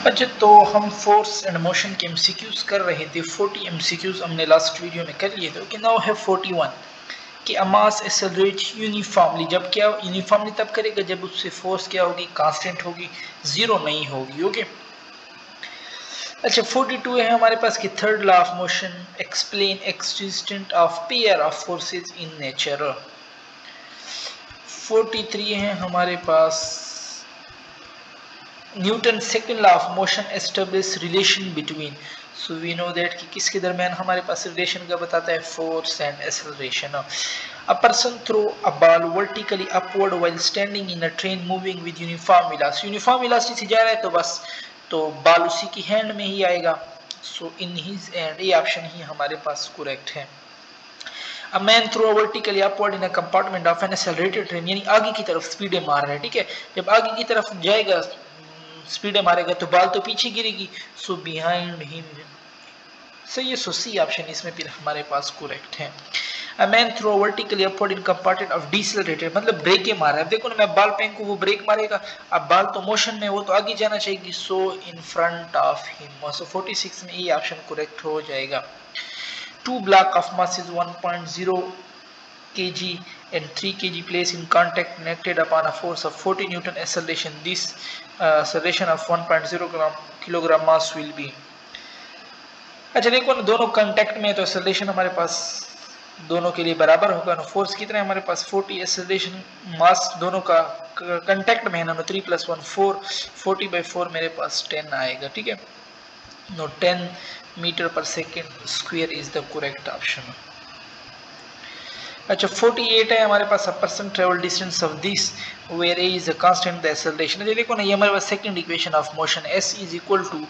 अच्छा, तो हम फोर्स एंड मोशन के एमसीक्यूज कर रहे थे। 40 एमसीक्यूज हमने लास्ट वीडियो में कर लिए थे। ओके, नाउ है 41 कि अ मास एक्सेलरेट यूनिफॉर्मली। जब क्या यूनिफॉर्मली तब करेगा जब उससे फोर्स क्या होगी, कांस्टेंट होगी, जीरो नहीं होगी। ओके, अच्छा 42 है हमारे पास कि third law of motion explain existent of pair of forces in nature. 43 है हमारे पास Newton second law of motion establish relation between. So we know that कि किसके दरमियान हमारे पास रिलेशन का बताता है, force and acceleration. A person throw a ball vertically upward while standing in a train moving with uniform velocity. Uniform velocity से जा रहा है तो बस तो बॉल उसी की हैंड में ही आएगा। सो इन हिज हैंड, ये ऑप्शन ही हमारे पास करेक्ट है। A man threw a vertically upward in a compartment of an accelerated train, यानी आगे की तरफ स्पीडे मार रहा है। ठीक है, जब आगे की तरफ जाएगा स्पीडे मारेगा तो बाल तो पीछे गिरेगी। सो बिहाइंड हिम, सही है। सो सी ऑप्शन इसमें फिर हमारे पास करेक्ट है। A man threw a vertically upward in compartment of decelerated, मतलब ब्रेक मार रहा है। देखो ना, मैं बाल फेंकू वो ब्रेक मारेगा, अब बाल तो मोशन में, वो तो आगे जाना चाहिए। सो इन फ्रंट ऑफ हिम। सो 46 में ये ऑप्शन करेक्ट हो जाएगा। Two block of mass is 1.0 kg and 3 kg placed in contact connected upon a force of 40 Newton acceleration. This acceleration of 1.0 kilogram mass will be। अच्छा देखो ना, दोनों contact में तो एक्सेलरेशन हमारे पास दोनों के लिए बराबर होगा ना। फोर्स कितना है हमारे पास 40, एक्सेलरेशन मास दोनों का कांटेक्ट में है ना, 3 + 1 4, 40/4 मेरे पास 10 आएगा। ठीक है, no 10 metre per second square is the correct option. अच्छा 48 है हमारे पास, a person travel distance of this where a is a constant the acceleration. देखो ना, ये हमारे पास second equation of motion, s is equal to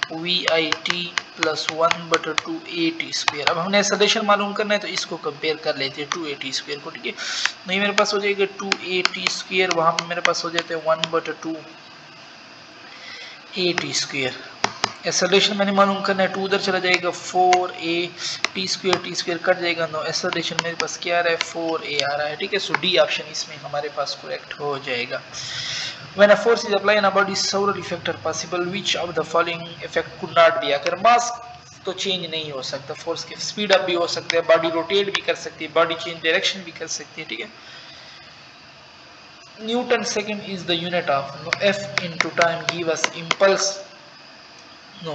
vit plus 1/2 at²। अब हमने एक्सेलरेशन मालूम करना है तो इसको कंपेयर कर लेते हैं 2at² को। ठीक है, तो ये मेरे पास हो जाएगा 2at², वहां पे मेरे पास हो जाते हैं 1/2 at²। एक्सेलरेशन मैंने मालूम करना है, 2 उधर चला जाएगा 4at² कट जाएगा, नो एक्सेलरेशन मेरे पास क्या आ रहा है, 4a आ रहा है। ठीक है, सो डी ऑप्शन इसमें हमारे पास करेक्ट हो जाएगा। When a force is applied on a body, several effects are possible. Which of the following effect could not be? अगर मास तो चेंज नहीं हो सकता, फोर्स की स्पीड अप भी हो सकता है, बॉडी रोटेट भी कर सकती है, बॉडी चेंज डायरेक्शन भी कर सकती है। ठीक है, newton second is the unit of f into time give us impulse. No,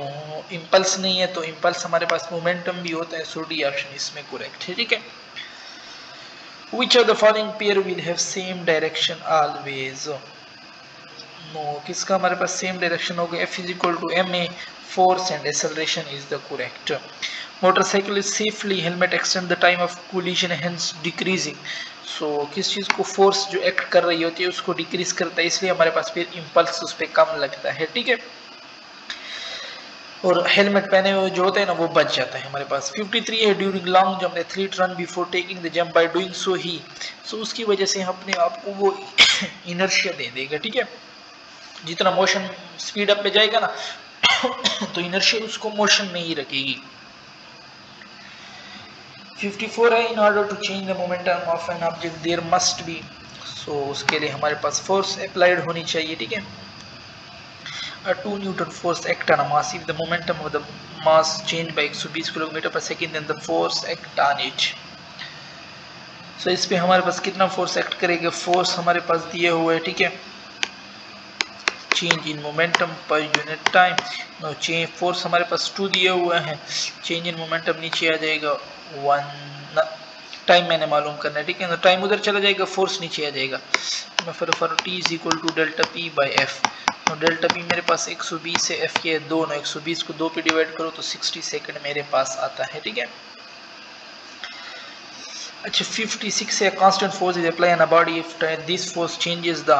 impulse नहीं है तो इंपल्स हमारे पास मोमेंटम भी होता है। सो डी ऑप्शन इसमें करेक्ट है। ठीक है, which of the following pair will have same direction always? No, किसका हमारे पास सेम डायरेक्शन होगा, f is equal to ma, force and acceleration is the correct. Motorcycle is safely helmet extend the time of collision hence decreasing. So किस चीज को force जो act कर रही होती है उसको डिक्रीज करता है, इसलिए हमारे पास फिर इंपल्स उस पर कम लगता है। ठीक है, और हेलमेट पहने हुए जो होते हैं ना वो बच जाता है हमारे पास। 53 है during long jump the athlete run before taking the jump by doing so he. So उसकी वजह से अपने आप को वो इनर्शिया दे देगा। ठीक है, जितना मोशन स्पीड अप पे जाएगा ना तो इनर्शिया उसको मोशन में ही रखेगी। 54 है in order to change the momentum of an object there must be. So उसके लिए हमारे पास फोर्स अप्लाइड होनी चाहिए। ठीक है, a 2 Newton force act on a mass if the momentum of the mass change by 120 km/s then the force act on it। सो इस पे हमारे पास कितना फोर्स एक्ट करेगा, फोर्स हमारे पास दिया हुआ है। ठीक है, change in momentum per unit time, no change force हमारे पास 2 दिया हुआ है, चेंज इन मोमेंटम नीचे आ जाएगा 1, टाइम मैंने मालूम करना है। ठीक है, टाइम उधर चला जाएगा, फोर्स नीचे आ जाएगा। For T is equal to delta P by F. Delta P मेरे पास 120 है, एफ के 2, 120 को 2 पे डिवाइड करो तो 60 सेकंड मेरे पास आता है। ठीक है, अच्छा 56 है constant force is apply on a body if this force changes the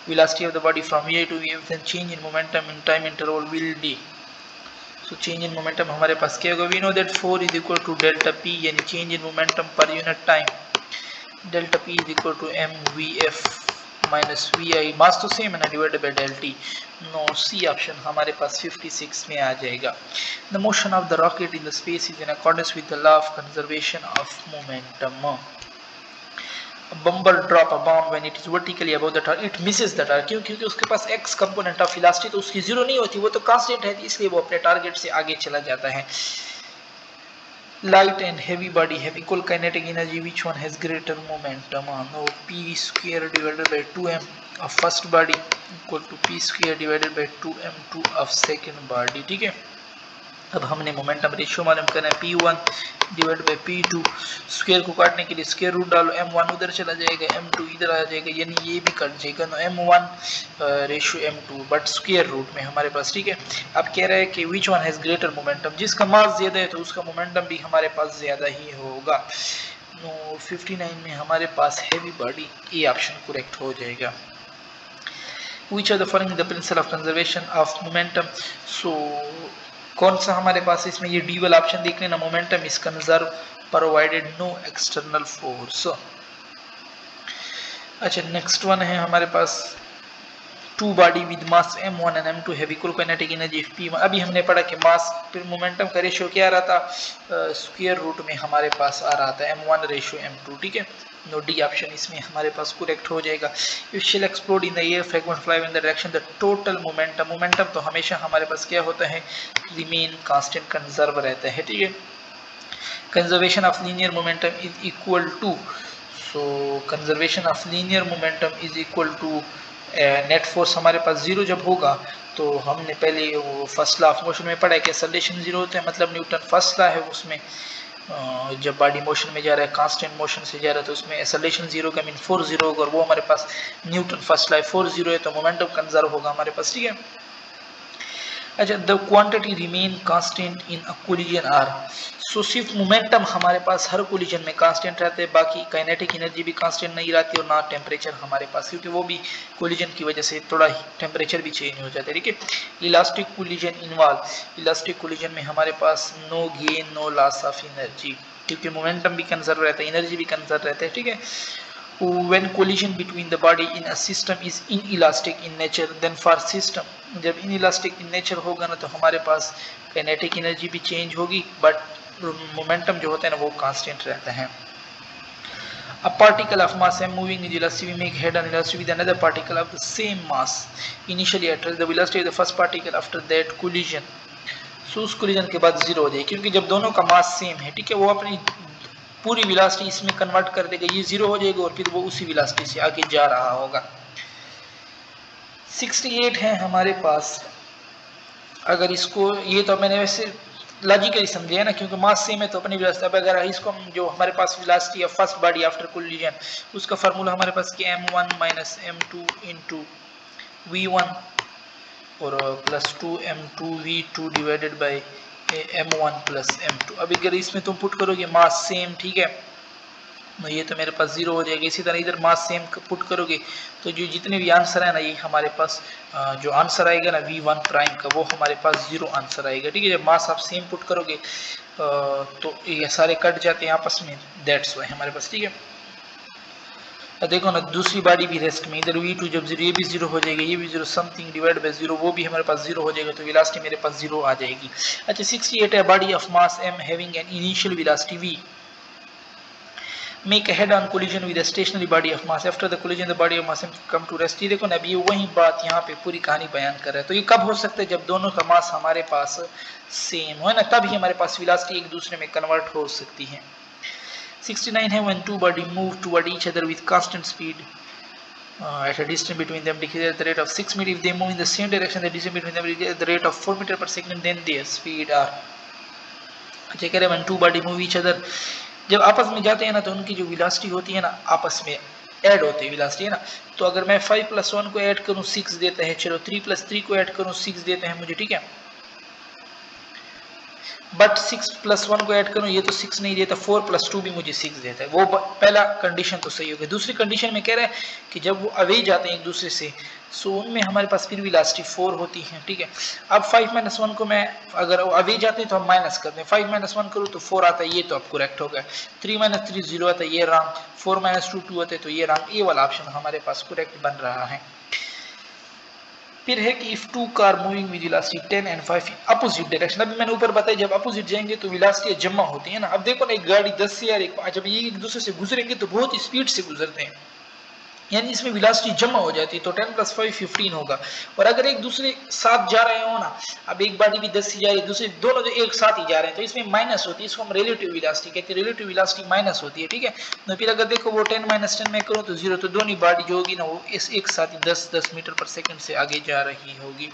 velocity of the body from v to v then change in momentum in time interval will be. So change in momentum हमारे पास क्या होगा, we know that 4 is equal to delta p, यानी change in momentum per unit time, delta p is equal to m v f minus v i, mass तो same है ना, divided by delta T. No, C option हमारे पास 56 में आ जाएगा। The motion of the rocket in the space is in accordance with the law of conservation of momentum. Bomber drop a bomb when it is vertically above the target it misses the target, क्योंकि उसके पास x component of velocity तो उसकी zero नहीं होती, वो तो constant है, इसलिए वो अपने टारगेट से आगे चला जाता है। light and heavy body have equal kinetic energy, which one has greater momentum? No, p square divided by 2m of first body equal to p square divided by 2m2 of second body। ठीक है, अब हमने momentum ratio मालूम करना है, p1 divide by p2, square को काटने के लिए स्क्वायर रूट डालो, m1 उधर चला जाएगा, m2 इधर आ जाएगा, यानी ये भी कट जाएगा, तो m1 ratio m2 but square root में हमारे पास। ठीक है, अब कह रहा है कि which one has greater momentum, जिसका मास ज्यादा है तो उसका मोमेंटम भी हमारे पास ज्यादा ही होगा। 59 में हमारे पास हैवी बॉडी, ये ऑप्शन करेक्ट हो जाएगा। Which are the following the principle of conservation of momentum? So कौन सा हमारे पास इसमें ये डी वाला ऑप्शन देख लेना, momentum is conserve provided no external force. अच्छा, नेक्स्ट वन है हमारे पास two body with mass m1 and m2 have equal kinetic energy p1। अभी हमने पढ़ा कि मास फिर मोमेंटम का रेशियो क्या आ रहा था, स्क्वायर रूट में हमारे पास आ रहा था m1 रेशियो m2। ठीक है, नो डी ऑप्शन इसमें हमारे पास करेक्ट हो जाएगा। If shell explode in the air fragment fly in the direction the total momentum, momentum तो हमेशा हमारे पास क्या होता है, रिमेन कांस्टेंट, कंजर्व रहता है। ठीक है, conservation of linear momentum is equal to, so conservation of linear momentum is equal to net force हमारे पास जीरो जब होगा, तो हमने पहले वो फर्स्ट लॉ ऑफ मोशन में पढ़ा है कि एक्सेलरेशन जीरो होता है, मतलब न्यूटन फर्स्ट लॉ है, उसमें जब बॉडी मोशन में जा रहा है, कांस्टेंट मोशन से जा रहा है, तो उसमें एक्सेलरेशन जीरो का मीन 4 जीरो होगा, और वो हमारे पास न्यूटन फर्स्ट लॉ 4 जीरो है, तो मोमेंटम कंजर्व होगा हमारे पास। ठीक है, अच्छा, the quantity remain constant in a collision are, so सिर्फ मोमेंटम हमारे पास हर कोलिजन में कांस्टेंट रहते हैं, बाकी काइनेटिक एनर्जी भी कांस्टेंट नहीं रहती और ना टेम्परेचर हमारे पास, क्योंकि वो भी कोलिजन की वजह से थोड़ा ही टेम्परेचर भी चेंज हो जाता है। ठीक है, elastic collision involve, elastic collision में हमारे पास no gain no loss of energy, क्योंकि मोमेंटम भी कंजर्व रहता है, एनर्जी भी कंजर्व रहता है। ठीक है, when collision between the body in a system is inelastic in nature, then for system जब inelastic in nature होगा ना, तो हमारे पास kinetic energy भी चेंज होगी, बट मोमेंटम जो होता है ना वो कांस्टेंट रहता है। A particle of mass m moving in velocity we make head on velocity with another particle of the same mass initially at the velocity of the first particle after that collision, so उस collision के बाद zero हो जाएगी, क्योंकि जब दोनों का mass same है, ठीक है, वो अपनी पूरी वेलोसिटी इसमें कन्वर्ट कर देगा, ये जीरो हो जाएगा और फिर वो उसी वेलोसिटी से आगे जा रहा होगा। 68 है हमारे पास, अगर इसको, ये तो मैंने वैसे लॉजिकली समझे है ना, क्योंकि मास सेम है तो अपनी वेलोसिटी, अब अगर इसको हम जो हमारे पास वेलोसिटी है फर्स्ट बॉडी आफ्टर कोलिजन, उसका फार्मूला हमारे पास क्या, m1 minus m2 into v1 और plus 2m2 v2 divided by m1 plus m2। अब अगर इसमें तुम पुट करोगे मास सेम, ठीक है, तो ये तो मेरे पास जीरो हो जाएगा। इसी तरह इधर मास सेम पुट करोगे तो जो जितने भी आंसर है ना, ये हमारे पास जो आंसर आएगा ना v1 प्राइम का, वो हमारे पास जीरो आंसर आएगा। ठीक है, जब मास आप सेम पुट करोगे तो ये सारे कट जाते हैं आपस में, दैट्स वाई हमारे पास। ठीक है, देखो ना, दूसरी बॉडी भी रेस्ट में, इधर v2 जब जीरो, ये भी जीरो हो जाएगा, ये भी zero, something divide by zero, वो भी हमारे पास जीरो हो जाएगा, तो वेलोसिटी मेरे पास जीरो आ जाएगी। अच्छा, 68 है, body of mass m having an initial velocity v make a head on collision with a stationary body of mass, after the collision the body of mass come to rest। ये देखो ना, अब ये वही बात यहाँ पे पूरी कहानी बयान कर रहा है। तो ये कब हो सकता है, जब दोनों का मास हमारे पास सेम हो ना, तभी हमारे पास वेलोसिटी एक दूसरे में कन्वर्ट हो सकती है। 69 है, when two body move toward each other with constant speed at a distance between them decreases at the rate of 6 meter, if they move in the same direction the distance between them at the rate of 4 meter per second, then their speed are, अच्छा कह रहे हैं when two body move each other, जब आपस में जाते हैं ना, तो उनकी जो वेलोसिटी होती है ना, आपस में ऐड होती है वेलोसिटी, है ना। तो अगर मैं 5 + 1 को ऐड करूं 6 देता है, चलो 3 + 3 को ऐड करूं 6 देते हैं मुझे, ठीक है, बट 6 + 1 को ऐड करूं, ये तो 6 नहीं देता, 4 + 2 भी मुझे 6 देता है। वो पहला कंडीशन तो सही हो गया। दूसरी कंडीशन में कह रहा है कि जब वो अवे जाते हैं एक दूसरे से, सो उनमें हमारे पास फिर वेलोसिटी 4 होती है। ठीक है, अब 5 - 1 को मैं, अगर अवे जाते हैं तो हम माइनस करते हैं, 5 - 1 करूँ तो 4 आता है, ये तो अब करेक्ट हो गया। 3 - 3 0 आता है, ये रॉन्ग। 4 - 2 2 आता है, तो ये रॉन्ग। ये वाला ऑप्शन हमारे पास करेक्ट बन रहा है। फिर है कि if two car moving with velocity 10 and 5 in opposite direction, अभी मैंने ऊपर बताया जब अपोजिट जाएंगे तो वेलोसिटी जमा होती है ना। अब देखो ना एक गाड़ी 10 से यार एक जब ये एक दूसरे से गुजरेंगे तो बहुत स्पीड से गुजरते हैं, यानी इसमें वेलोसिटी जमा हो जाती है, तो 10 + 5 15 होगा। और अगर एक दूसरे साथ जा रहे हो ना, अब एक गाड़ी भी 10 से जा रही है, दूसरे दोनों जो एक साथ ही जा रहे हैं, तो इसमें माइनस होती है, इसको हम रिलेटिव वेलोसिटी कहते हैं, रिलेटिव वेलोसिटी माइनस होती है, ठीक है। तो फिर अगर देखो वो 10 - 10 में करो तो 0, तो दोनों गाड़ी जो होगी ना वो इस एक साथ ही 10 मीटर पर सेकंड से आगे जा रही होगी।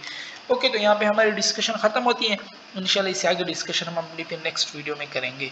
ओके, तो यहाँ पे हमारी डिस्कशन खत्म होती है। इंशाल्लाह इससे आगे डिस्कशन हम अपनी नेक्स्ट वीडियो में करेंगे।